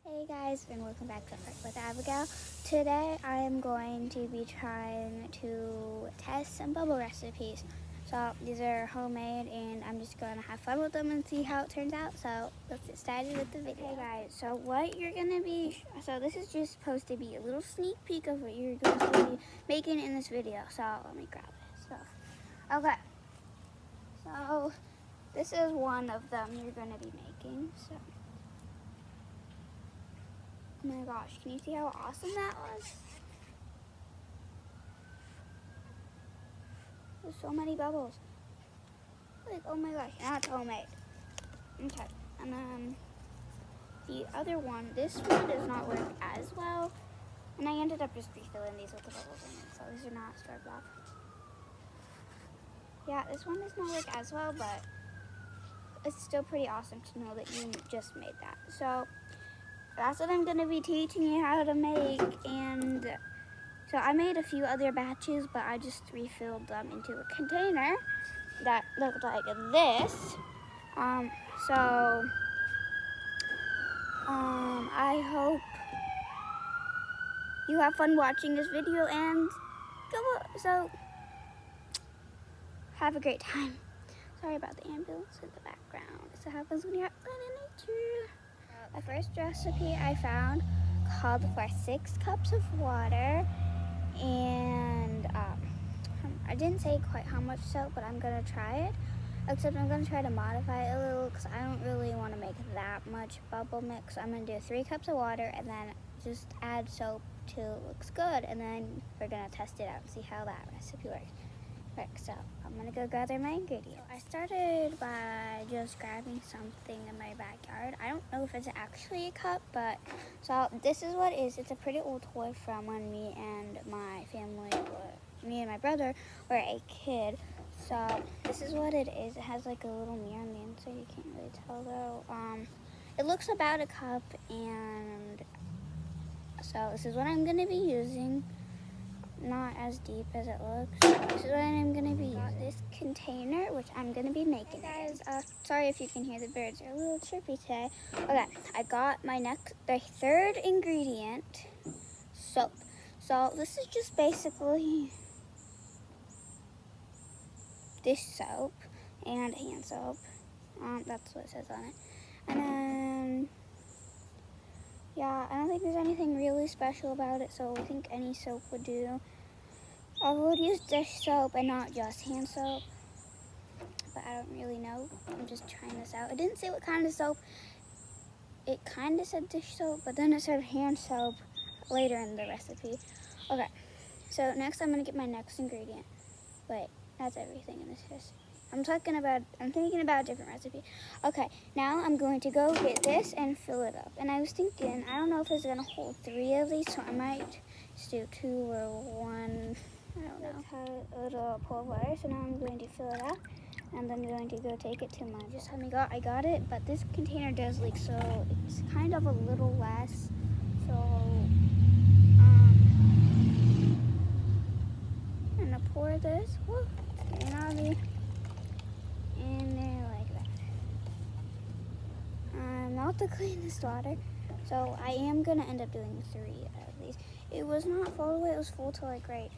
Hey guys, and welcome back to Art with Abigail. Today I am going to be trying to test some bubble recipes. So these are homemade and I'm just going to have fun with them and see how it turns out. So let's get started with the video. Okay guys, so what you're going to be, so this is just supposed to be a little sneak peek of what you're going to be making in this video. So let me grab this stuff. Okay, so this is one of them you're going to be making. So. Oh my gosh, can you see how awesome that was? There's so many bubbles. Like, oh my gosh, now it's homemade. Okay, and then the other one, this one does not work as well. And I ended up just refilling these with the bubbles in it, so these are not store-bought. Yeah, this one does not work as well, but it's still pretty awesome to know that you just made that. So that's what I'm going to be teaching you how to make, and so I made a few other batches, but I just refilled them into a container that looked like this. I hope you have fun watching this video and so have a great time. Sorry about the ambulance in the background. This happens when you're out in nature. The first recipe I found called for 6 cups of water, and I didn't say quite how much soap, but I'm gonna try it. Except I'm gonna try to modify it a little because I don't really want to make that much bubble mix. I'm gonna do 3 cups of water and then just add soap till it looks good, and then we're gonna test it out and see how that recipe works. So I'm gonna go gather my ingredients. So I started by just grabbing something in my backyard. I don't know if it's actually a cup, but so this is what it is. It's a pretty old toy from when me and my brother were a kid. So this is what it is. It has like a little mirror on the inside. You can't really tell though. It looks about a cup, and so this is what I'm gonna be using. Not as deep as it looks. This is what I'm gonna be using. This container, which I'm gonna be making. Hey guys, sorry if you can hear the birds. They're a little chirpy today. Okay, I got the third ingredient, soap. So this is just basically dish soap and hand soap. That's what it says on it. And then, yeah, I don't think there's anything really special about it, so I think any soap would do. I would use dish soap and not just hand soap, but I don't really know. I'm just trying this out. It didn't say what kind of soap. It kind of said dish soap, but then it said hand soap later in the recipe. Okay, so next I'm gonna get my next ingredient. Wait, that's everything in this recipe. I'm thinking about a different recipe. Okay, now I'm going to go get this and fill it up. And I was thinking, I don't know if it's gonna hold 3 of these, so I might just do 2 or 1. I don't know. A little pool of water, so now I'm going to fill it up, and then I'm going to go take it to my. I got it, but this container does leak, so it's kind of a little less. So I'm gonna pour this. Whoop, and I'll be in there like that. Not the cleanest water, so I am gonna end up doing 3 of these. It was not full the way; it was full to like right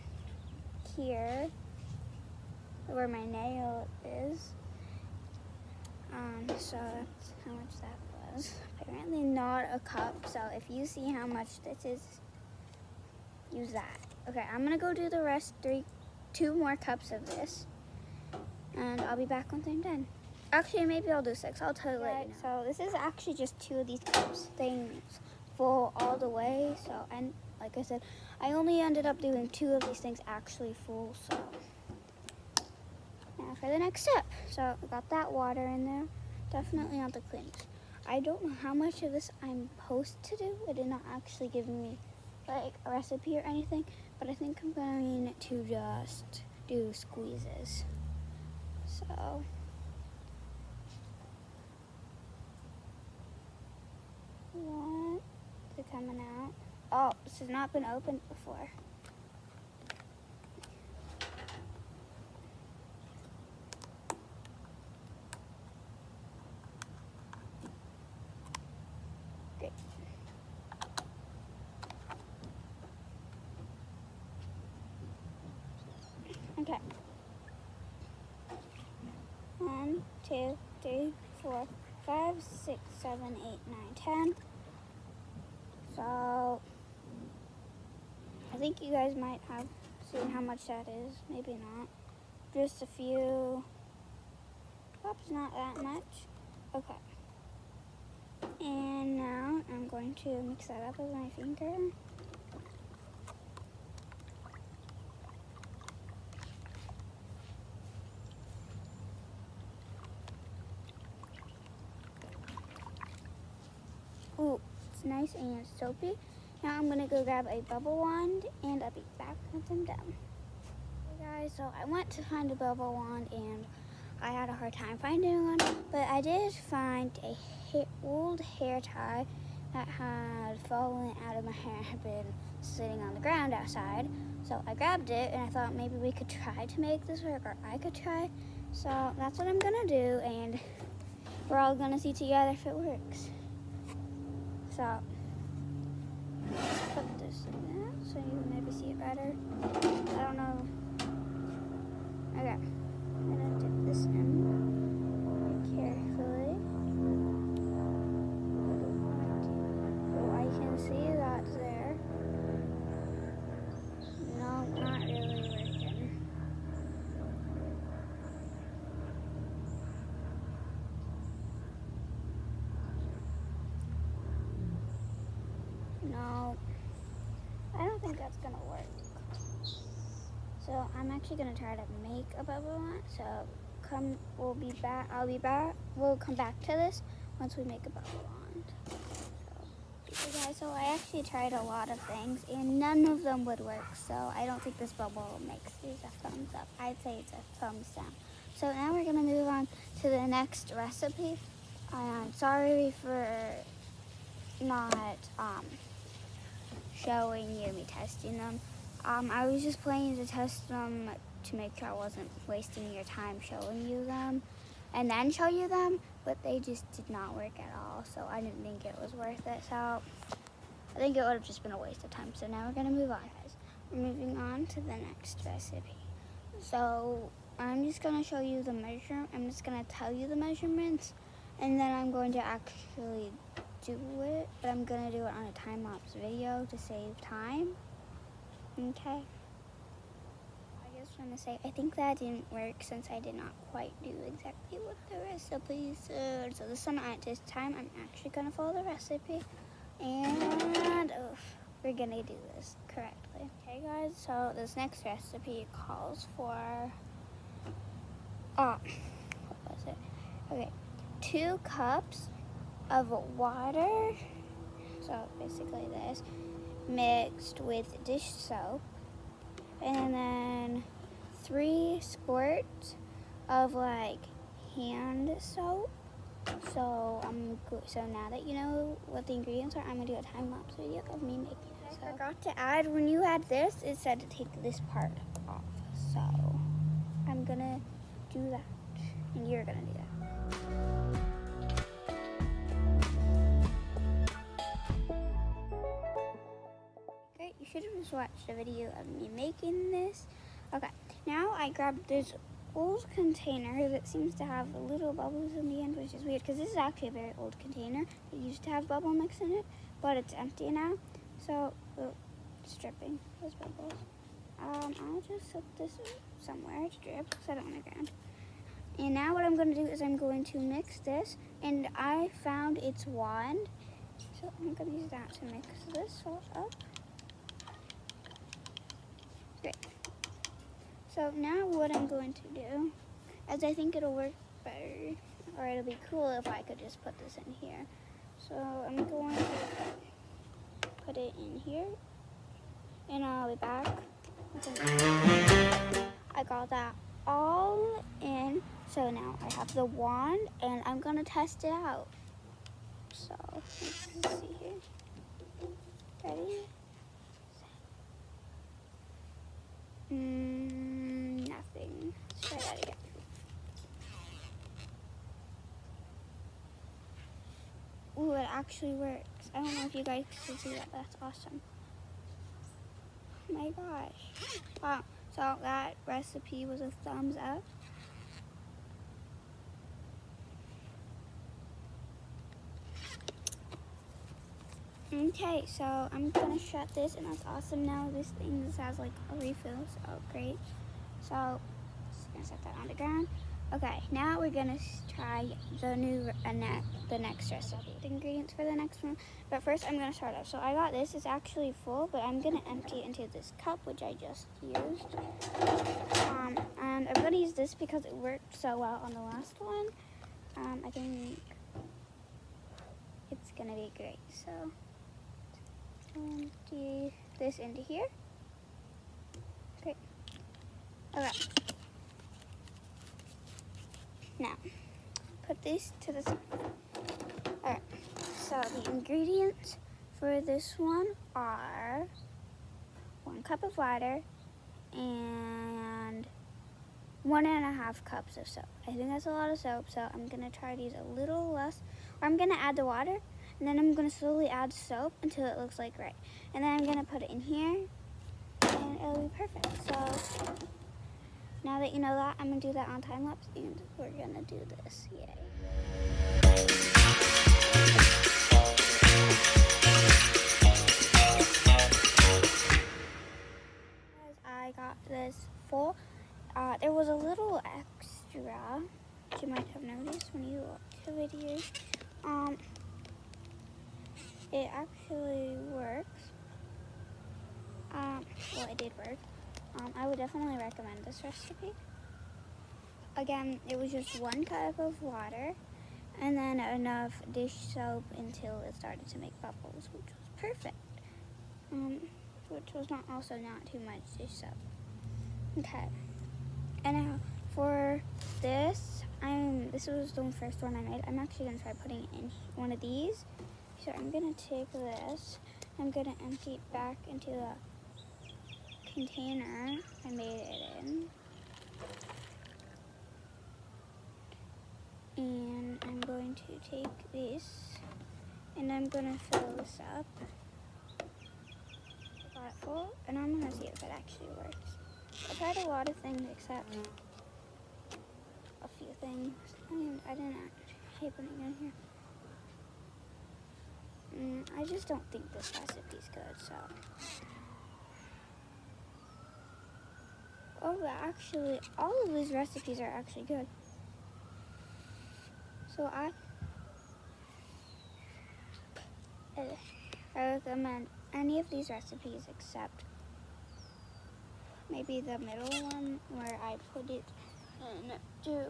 here where my nail is. So that's how much that was. Apparently not a cup, so if you see how much this is, use that. Okay, I'm gonna go do the rest, 2 more cups of this, and I'll be back once I'm done. Actually, maybe I'll do 6. I'll tell you later. So this is actually just 2 of these cups things full all the way. So, and like I said, I only ended up doing 2 of these things actually full. So now for the next step. So I got that water in there. Definitely not the cleanest. I don't know how much of this I'm supposed to do. It did not actually give me like a recipe or anything, but I think I'm going to just do squeezes. So what is it coming out? Oh, this has not been opened before. Great. 2, 3, 4, 5, 6, 7, 8, 9, 10. So I think you guys might have seen how much that is. Maybe not. Just a few. Perhaps not that much. Okay. And now I'm going to mix that up with my finger. Ooh, it's nice and soapy. Now I'm gonna go grab a bubble wand and I'll be back once I'm done. Hey guys, so I went to find a bubble wand and I had a hard time finding one, but I did find a old hair tie that had fallen out of my hair, had been sitting on the ground outside. So I grabbed it and I thought maybe we could try to make this work, or I could try. So that's what I'm gonna do, and we're all gonna see together if it works. So let's put this in there so you can maybe see it better. I don't know. Okay, I'm gonna dip this in carefully. Oh, I can see that's there. No, not really working. No, I don't think that's gonna work. So I'm actually gonna try to make a bubble wand. So we'll be back. I'll be back. We'll come back to this once we make a bubble wand. So, guys, so I actually tried a lot of things and none of them would work. So I don't think this bubble makes these a thumbs up. I'd say it's a thumbs down. So now we're gonna move on to the next recipe. I'm sorry for not showing you me testing them. I was just planning to test them to make sure I wasn't wasting your time showing you them and then show you them, but they just did not work at all, so I didn't think it was worth it. So I think it would have just been a waste of time. So now we're gonna move on, guys. We're moving on to the next recipe. So I'm just gonna show you the I'm just gonna tell you the measurements, and then I'm going to actually do it, but I'm gonna do it on a time-lapse video to save time. Okay. I just want to say I think that didn't work since I did not quite do exactly what the recipe said. So this time I'm actually gonna follow the recipe, and we're gonna do this correctly. Okay, guys. So this next recipe calls for what was it? Okay, 2 cups of water. So basically this, mixed with dish soap, and then 3 squirts of like hand soap. So now that you know what the ingredients are, I'm gonna do a time-lapse video of me making it. I forgot to add, when you add this, it said to take this part off. So I'm gonna do that, and you're gonna do that. You should have just watched a video of me making this. Okay, now I grabbed this old container that seems to have little bubbles in the end, which is weird because this is actually a very old container. It used to have bubble mix in it, but it's empty now. So it's dripping those bubbles. I'll just set this somewhere to drip so I don't want to ground. And now what I'm going to do is I'm going to mix this, and I found its wand, so I'm going to use that to mix this all up. Great. So now what I'm going to do is I think it'll work better, or it'll be cool if I could just put this in here. So I'm going to put it in here, and I'll be back. I got that all in. So now I have the wand, and I'm gonna test it out. So let's see here. Ready? Nothing. Let's try that again. Ooh, it actually works. I don't know if you guys can see that, but that's awesome. Oh my gosh. Wow. So that recipe was a thumbs up. Okay, so I'm gonna shut this, and that's awesome. Now this has like a refill, so great. So just gonna set that on the ground. Okay, now we're gonna try the next recipe. The ingredients for the next one, but first I'm gonna start off. So I got this. It's actually full, but I'm gonna empty it into this cup, which I just used. And I'm gonna use this because it worked so well on the last one. I think it's gonna be great. So empty this into here. Great. Okay. Now, put this to the side. Alright, so the ingredients for this one are 1 cup of water and 1.5 cups of soap. I think that's a lot of soap, so I'm gonna try to use a little less. Or I'm gonna add the water, and then I'm gonna slowly add soap until it looks like right. And then I'm gonna put it in here, and it'll be perfect. So now that you know that, I'm gonna do that on time lapse, and we're gonna do this. Yay. I got this full. There was a little extra, which you might have noticed when you watch the video. It actually works. Well, it did work. I would definitely recommend this recipe. Again, it was just 1 cup of water and then enough dish soap until it started to make bubbles, which was perfect. Which was not too much dish soap. Okay. And now for this, this was the first one I made. I'm actually gonna try putting it in one of these. So I'm gonna take this. I'm gonna empty it back into the container I made it in. And I'm going to take this and I'm gonna fill this up. I got it full, and I'm gonna see if it actually works. I tried a lot of things except a few things, and I didn't actually hate putting it in here. I just don't think this recipe's good, so. Oh, but actually, all of these recipes are actually good. So I recommend any of these recipes except maybe the middle one where I put it into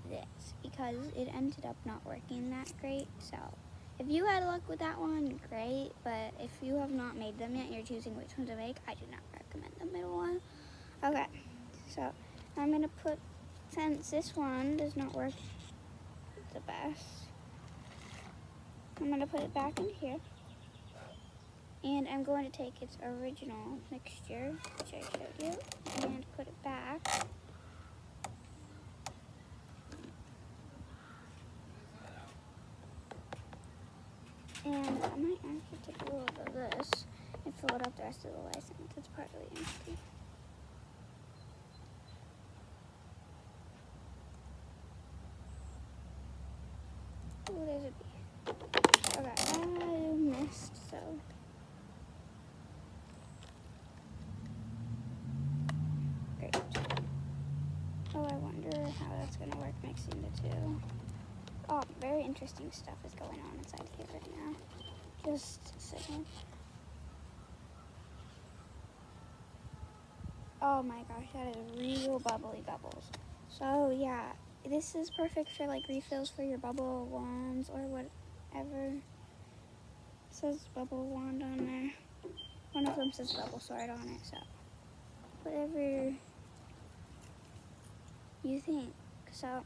this because it ended up not working that great. So if you had luck with that one, great. But if you have not made them yet and you're choosing which one to make, I do not recommend the middle one. Okay, so I'm gonna put, since this one does not work the best, I'm gonna put it back in here. And I'm going to take its original mixture, which I showed you, and put it back. And I might actually take a little bit of this and fill it up the rest of the way since it's partly empty. Oh, there's a bee. Okay, I missed, so. Great. Oh, I wonder how that's gonna work mixing the two. Oh, very interesting stuff is going on inside here right now. Just a second. Oh my gosh, that is real bubbly bubbles. So yeah, this is perfect for like refills for your bubble wands or whatever. It says bubble wand on there. One of them says bubble sword on it, so whatever you think. So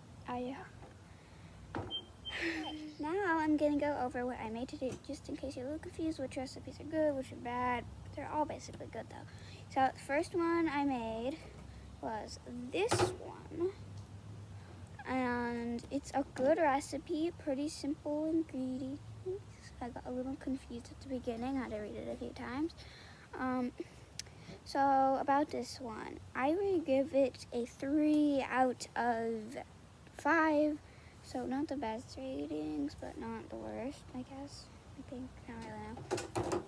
now I'm gonna go over what I made today, just in case you're a little confused which recipes are good, which are bad. They're all basically good though. So the first one I made was this one. And it's a good recipe, pretty simple ingredients. I got a little confused at the beginning, I had to read it a few times. So about this one, I would give it a 3 out of 5. So not the best ratings, but not the worst, I guess. I think, I don't really know.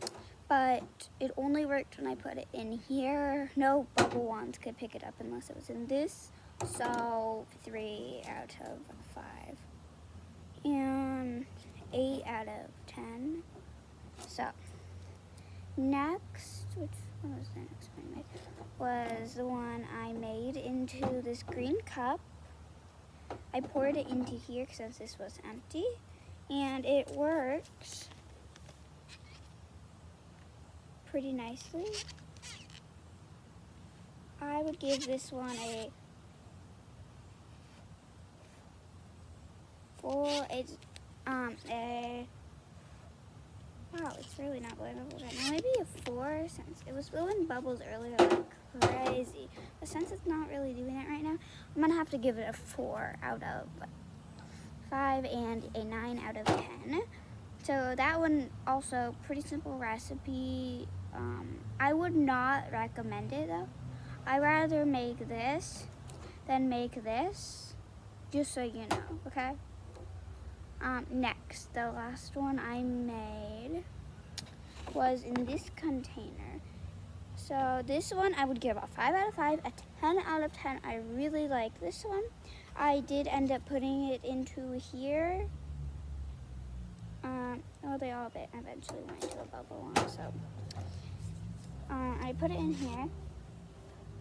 But it only worked when I put it in here. No bubble wands could pick it up unless it was in this. So 3 out of 5. And 8 out of 10. So next, which one was the next one I made? Was the one I made into this green cup. I poured it into here since this was empty. And it works pretty nicely. I would give this one a 4. It's wow, it's really not blowing bubbles right now. Maybe a 4 since it was blowing bubbles earlier like crazy. But since it's not really doing it right now, I'm gonna have to give it a 4 out of 5 and a 9 out of 10. So that one also pretty simple recipe. I would not recommend it though. I rather make this than make this, just so you know, okay? Next, the last one I made was in this container. So this one I would give a 5 out of 5, a 10 out of 10. I really like this one. I did end up putting it into here. Oh, they all eventually went into a bubble one, so I put it in here,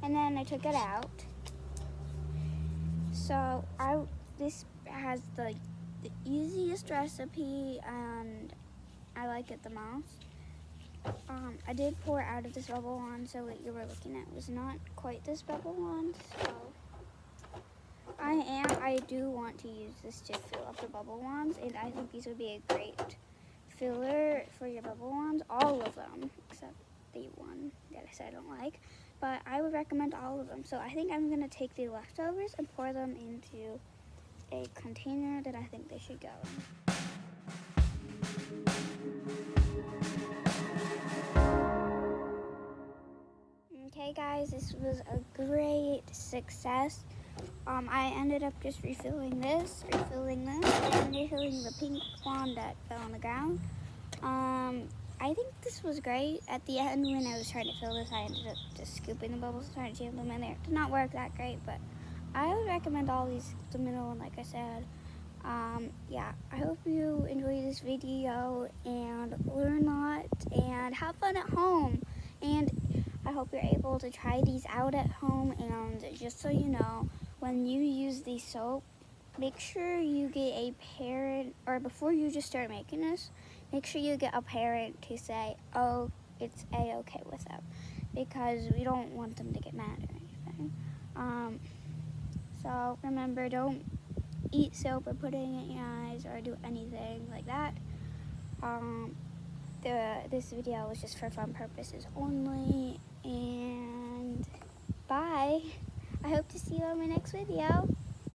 and then I took it out. So this has the easiest recipe, and I like it the most. I did pour out of this bubble wand, so what you were looking at was not quite this bubble wand. So I do want to use this to fill up the bubble wands, and I think these would be a great filler for your bubble wands, all of them, except the one that I said I don't like. But I would recommend all of them. So I think I'm gonna take the leftovers and pour them into a container that I think they should go in. Okay guys, this was a great success. I ended up just refilling this, and refilling the pink wand that fell on the ground. I think this was great. At the end, when I was trying to fill this, I ended up just scooping the bubbles, trying to jam them in there. It did not work that great, but I would recommend all these, the middle one, like I said. Yeah, I hope you enjoy this video and learn a lot and have fun at home. And I hope you're able to try these out at home. And just so you know, when you use the soap, make sure you get a parent, or before you just start making this, make sure you get a parent to say, oh, it's a-okay with them, because we don't want them to get mad or anything. So remember, don't eat soap or put it in your eyes or do anything like that. This video was just for fun purposes only, and bye. I hope to see you on my next video.